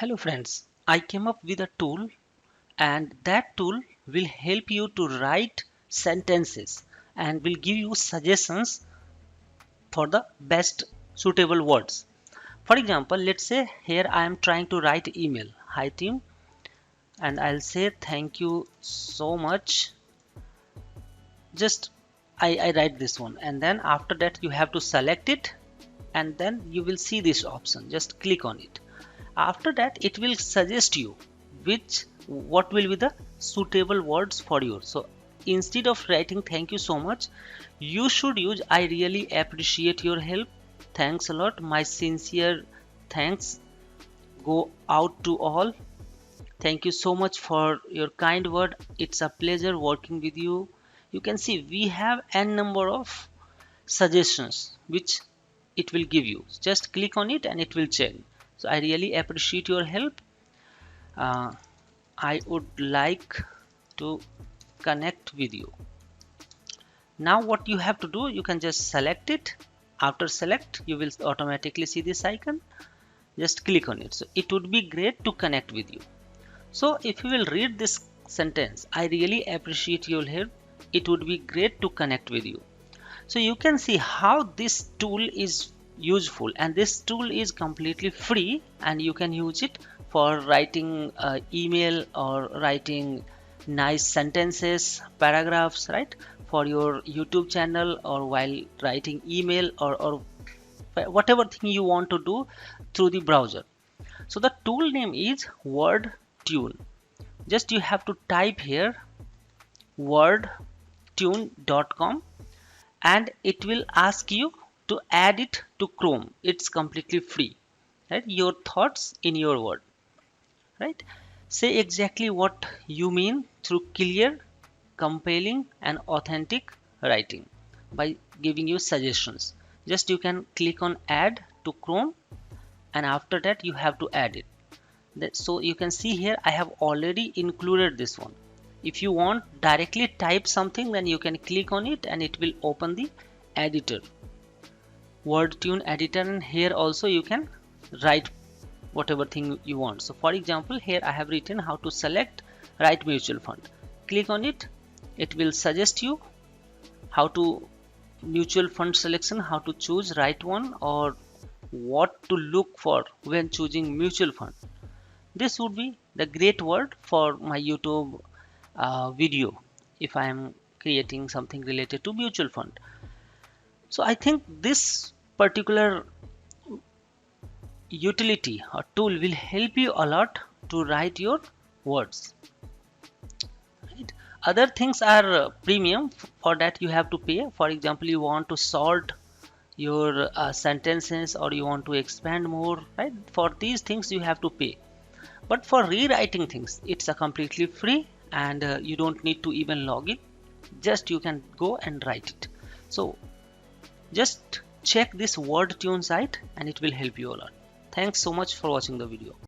Hello friends, I came up with a tool and that tool will help you to write sentences and will give you suggestions for the best suitable words. For example, let's say here I am trying to write email. Hi team, and I'll say thank you so much. Just I write this one, and then after that you have to select it, and then you will see this option. Just click on it. After that it will suggest you what will be the suitable words for you. So instead of writing thank you so much, you should use I really appreciate your help, thanks a lot, my sincere thanks go out to all, thank you so much for your kind word, it's a pleasure working with you. You can see we have n number of suggestions which it will give you. Just click on it and it will check. So I really appreciate your help. I would like to connect with you. Now what you have to do, you can just select it. After select, you will automatically see this icon. Just click on it. So it would be great to connect with you. So if you will read this sentence, I really appreciate your help, it would be great to connect with you. So you can see how this tool is useful, and this tool is completely free and you can use it for writing email or writing nice sentences, paragraphs, right, for your YouTube channel, or while writing email, or whatever thing you want to do through the browser. So the tool name is Word Tune. Just you have to type here wordtune.com and it will ask you to add it to Chrome. It's completely free, right? Your thoughts in your word, right? Say exactly what you mean through clear, compelling and authentic writing by giving you suggestions. Just you can click on add to Chrome and after that you have to add it. So you can see here I have already included this one. If you want directly type something, then you can click on it and it will open the editor, WordTune editor, and here also you can write whatever thing you want. So for example, here I have written how to select right mutual fund. Click on it, it will suggest you how to mutual fund selection, how to choose right one, or what to look for when choosing mutual fund. This would be the great word for my YouTube video if I am creating something related to mutual fund. So I think this particular utility or tool will help you a lot to write your words. Right? Other things are premium. For that you have to pay. For example, you want to sort your sentences or you want to expand more, right? For these things you have to pay. But for rewriting things, it's a completely free and you don't need to even log in. Just you can go and write it. So just check this WordTune site and it will help you a lot. Thanks so much for watching the video.